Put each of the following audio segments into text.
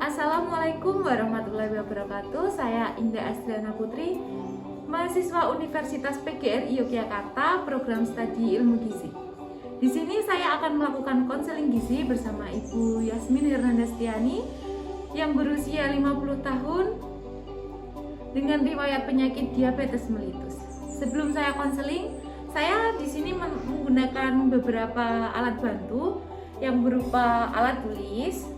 Assalamualaikum warahmatullahi wabarakatuh. Saya Indah Astriana Putri, mahasiswa Universitas PGRI Yogyakarta, program studi ilmu gizi. Di sini saya akan melakukan konseling gizi bersama Ibu Yasmin Hernandastiani yang berusia 50 tahun dengan riwayat penyakit diabetes mellitus. Sebelum saya konseling, saya di sini menggunakan beberapa alat bantu yang berupa alat tulis.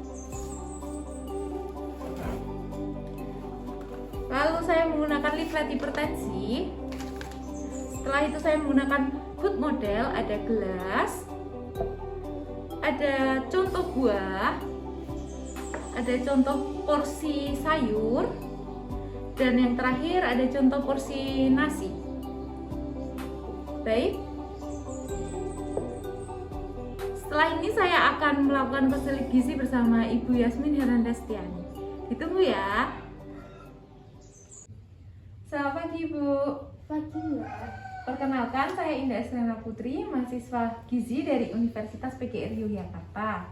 Lalu saya menggunakan leaflet hipertensi. Setelah itu saya menggunakan food model, ada gelas, ada contoh buah, ada contoh porsi sayur, dan yang terakhir ada contoh porsi nasi. Baik. Setelah ini saya akan melakukan konseling gizi bersama Ibu Yasmin Hernandastiani. Ditunggu ya. Selamat pagi, Bu. Pagi, Mbak. Perkenalkan, saya Indah Astriana Putri, mahasiswa gizi dari Universitas PGRI Yogyakarta.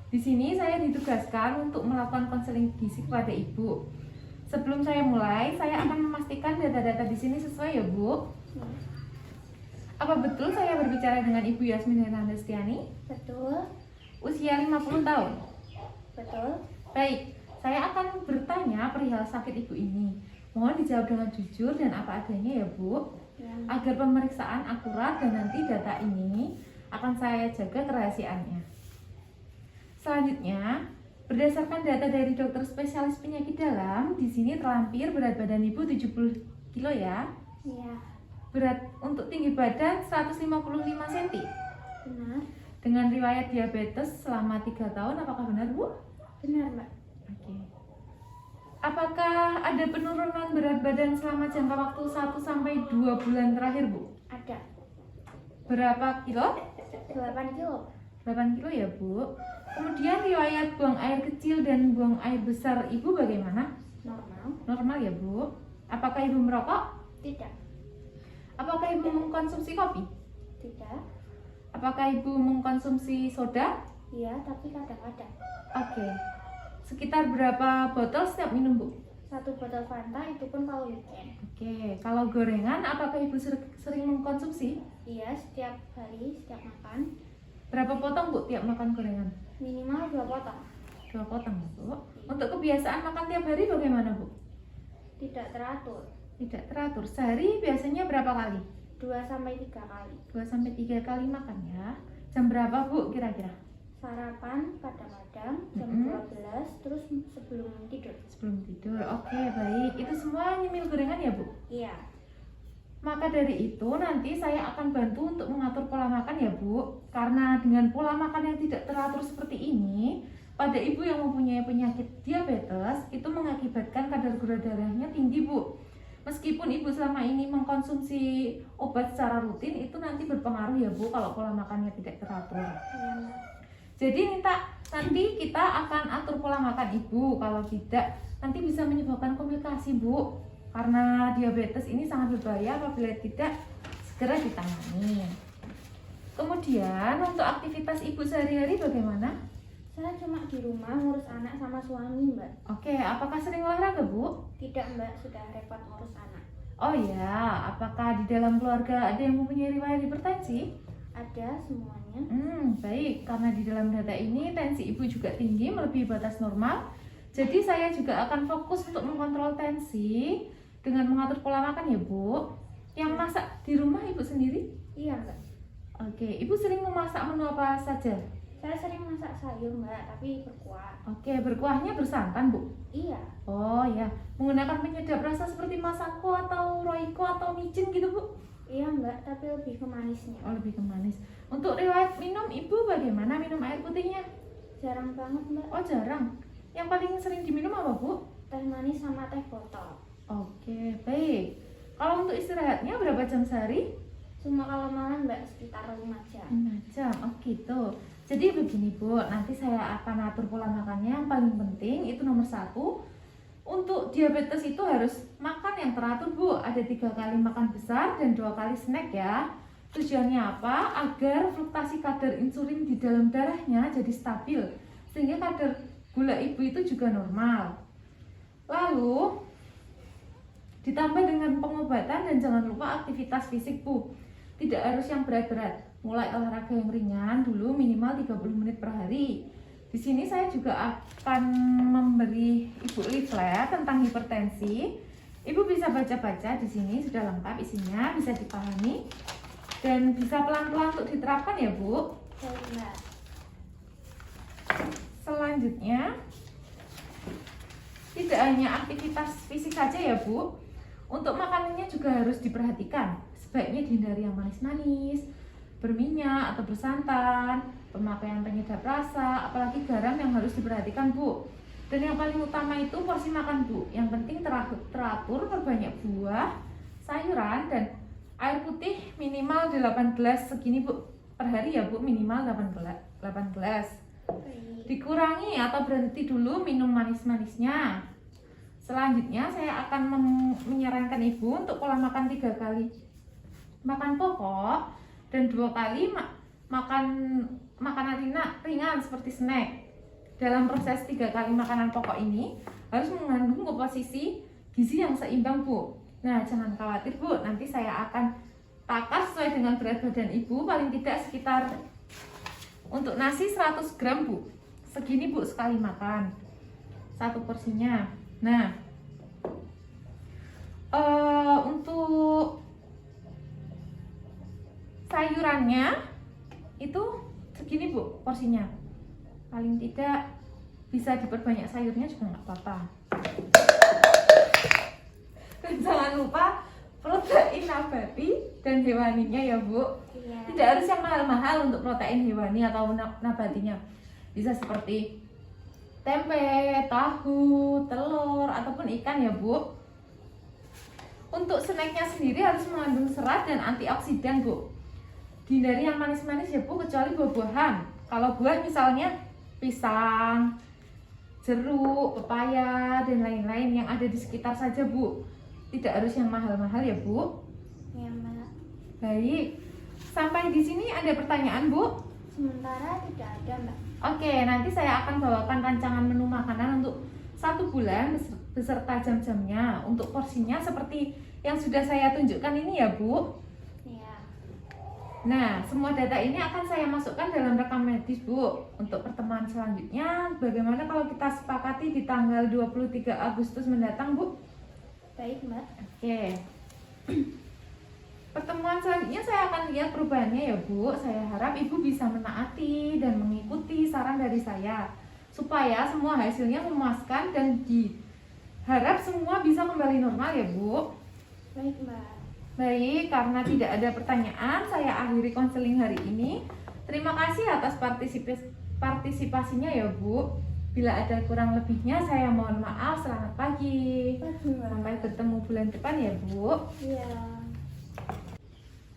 Di sini saya ditugaskan untuk melakukan konseling gizi kepada Ibu. Sebelum saya mulai, saya akan memastikan data-data di sini sesuai ya, Bu. Apa betul saya berbicara dengan Ibu Yasmin Hernandastiani? Betul. Usia 50 tahun. Betul. Baik, saya akan bertanya perihal sakit Ibu ini. Mohon dijawab dengan jujur dan apa adanya ya, Bu. Ya. Agar pemeriksaan akurat dan nanti data ini akan saya jaga kerahasiaannya. Selanjutnya, berdasarkan data dari dokter spesialis penyakit dalam, di sini terlampir berat badan Ibu 70 kilo ya. Iya. Berat untuk tinggi badan 155 cm. Benar. Dengan riwayat diabetes selama 3 tahun, apakah benar, Bu? Benar, Mbak. Oke. Apakah ada penurunan berat badan selama jangka waktu 1 sampai 2 bulan terakhir, Bu? Ada. Berapa kilo? 8 kilo. 8 kilo ya, Bu. Kemudian riwayat buang air kecil dan buang air besar Ibu bagaimana? Normal. Normal ya, Bu. Apakah Ibu merokok? Tidak. Apakah Ibu mengkonsumsi kopi? Tidak. Apakah Ibu mengkonsumsi soda? Iya, tapi kadang-kadang. Oke. Sekitar berapa botol setiap minum, Bu? 1 botol Fanta, itu pun kalau weekend. Oke. Kalau gorengan, apakah Ibu sering mengkonsumsi? Iya, setiap hari, setiap makan. Berapa potong, Bu, tiap makan gorengan? Minimal 2 potong. 2 potong, Bu. Untuk kebiasaan makan tiap hari bagaimana, Bu? Tidak teratur. Tidak teratur. Sehari biasanya berapa kali? 2-3 kali. 2-3 kali makan ya. Jam berapa, Bu, kira-kira? Sarapan kadang-kadang jam 12, terus sebelum tidur. Sebelum tidur. Oke, baik. Itu semua nyemil gorengan ya, Bu? Iya. Maka dari itu nanti saya akan bantu untuk mengatur pola makan ya, Bu. Karena dengan pola makan yang tidak teratur seperti ini, pada ibu yang mempunyai penyakit diabetes itu mengakibatkan kadar gula darahnya tinggi, Bu. Meskipun ibu selama ini mengkonsumsi obat secara rutin, itu nanti berpengaruh ya, Bu, kalau pola makannya tidak teratur. Iya. Jadi nanti kita akan atur pola makan ibu. Kalau tidak, nanti bisa menyebabkan komplikasi, Bu. Karena diabetes ini sangat berbahaya apabila tidak segera ditangani. Kemudian untuk aktivitas ibu sehari-hari bagaimana? Saya cuma di rumah ngurus anak sama suami, Mbak. Oke, apakah sering olahraga, Bu? Tidak, Mbak, sudah repot ngurus anak. Oh ya, apakah di dalam keluarga ada yang mempunyai riwayat hipertensi? Ada semuanya. Baik, karena di dalam data ini tensi ibu juga tinggi melebihi batas normal. Jadi saya juga akan fokus untuk mengontrol tensi dengan mengatur pola makan ya, Bu. Yang masak di rumah ibu sendiri? Iya, Mbak. Oke, ibu sering memasak menu apa saja? Saya sering masak sayur, Mbak, tapi berkuah. Oke, berkuahnya bersantan, Bu? Iya. Oh ya, menggunakan penyedap rasa seperti masako atau roiko atau micin gitu, Bu? Iya, Mbak, tapi lebih ke manisnya. Oh, lebih ke manis. Untuk riwayat minum ibu bagaimana minum air putihnya? Jarang banget, Mbak. Oh, jarang. Yang paling sering diminum apa, Bu? Teh manis sama teh botol. Oke, baik. Kalau untuk istirahatnya berapa jam sehari? Cuma kalau malam, Mbak, sekitar 5 jam. 5 jam, oh gitu. Jadi begini, Bu, nanti saya akan atur pola makannya. Yang paling penting itu nomor 1. Untuk diabetes itu harus makan yang teratur, Bu. Ada 3 kali makan besar dan 2 kali snack ya. Tujuannya apa? Agar fluktuasi kadar insulin di dalam darahnya jadi stabil, sehingga kadar gula ibu itu juga normal. Lalu ditambah dengan pengobatan dan jangan lupa aktivitas fisik Bu. Tidak harus yang berat-berat. Mulai olahraga yang ringan dulu minimal 30 menit per hari. Di sini saya juga akan memberi Ibu leaflet tentang hipertensi. Ibu bisa baca-baca di sini, sudah lengkap isinya, bisa dipahami dan bisa pelan-pelan untuk diterapkan ya Bu. Baik Mbak. Selanjutnya, tidak hanya aktivitas fisik saja ya Bu, untuk makanannya juga harus diperhatikan. Sebaiknya dihindari yang manis-manis, berminyak atau bersantan, pemakaian penyedap rasa, apalagi garam yang harus diperhatikan Bu. Dan yang paling utama itu porsi makan Bu. Yang penting teratur, perbanyak buah, sayuran, dan air putih minimal 8 gelas segini Bu. Per hari ya Bu, minimal 8 gelas. Baik. Dikurangi atau berhenti dulu minum manis-manisnya. Selanjutnya saya akan menyarankan Ibu untuk pola makan 3 kali makan pokok dan 2 kali makan makanan ringan seperti snack. Dalam proses 3 kali makanan pokok ini harus mengandung komposisi gizi yang seimbang Bu. Nah jangan khawatir Bu, nanti saya akan takar sesuai dengan berat badan Ibu, paling tidak sekitar untuk nasi 100 gram Bu, segini Bu sekali makan, 1 porsinya. Nah, untuk sayurannya itu segini Bu porsinya, paling tidak bisa diperbanyak sayurnya juga nggak apa-apa. Dan jangan lupa protein nabati dan hewaninya ya Bu. Iya. Tidak harus yang mahal-mahal untuk protein hewani atau nabatinya. Bisa seperti tempe, tahu, telur, ataupun ikan ya Bu. Untuk snacknya sendiri harus mengandung serat dan antioksidan Bu. Hindari yang manis-manis ya Bu, kecuali buah-buahan. Kalau buah misalnya pisang, jeruk, pepaya, dan lain-lain yang ada di sekitar saja Bu. Tidak harus yang mahal-mahal ya Bu. Ya Mbak. Baik. Sampai di sini ada pertanyaan Bu? Sementara tidak ada Mbak. Oke, nanti saya akan bawakan rancangan menu makanan untuk 1 bulan beserta jam-jamnya. Untuk porsinya seperti yang sudah saya tunjukkan ini ya Bu. Iya. Nah, semua data ini akan saya masukkan dalam rekam medis Bu. Untuk pertemuan selanjutnya, bagaimana kalau kita sepakati di tanggal 23 Agustus mendatang Bu? Baik Mbak. Oke. Pertemuan selanjutnya saya akan lihat perubahannya ya Bu. Saya harap Ibu bisa menaati dan mengikuti saran dari saya supaya semua hasilnya memuaskan dan diharap semua bisa kembali normal ya Bu. Baik Mbak. Baik, karena tidak ada pertanyaan, saya akhiri konseling hari ini. Terima kasih atas partisipasinya ya Bu. Bila ada kurang lebihnya saya mohon maaf. Selamat pagi. Sampai bertemu bulan depan ya Bu. Iya.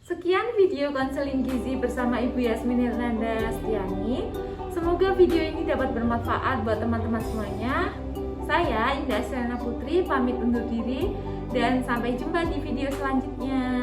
Sekian video konseling gizi bersama Ibu Yasmin Hernanda Astiani. Semoga video ini dapat bermanfaat buat teman-teman semuanya. Saya Indah Astiana Putri pamit undur diri dan sampai jumpa di video selanjutnya.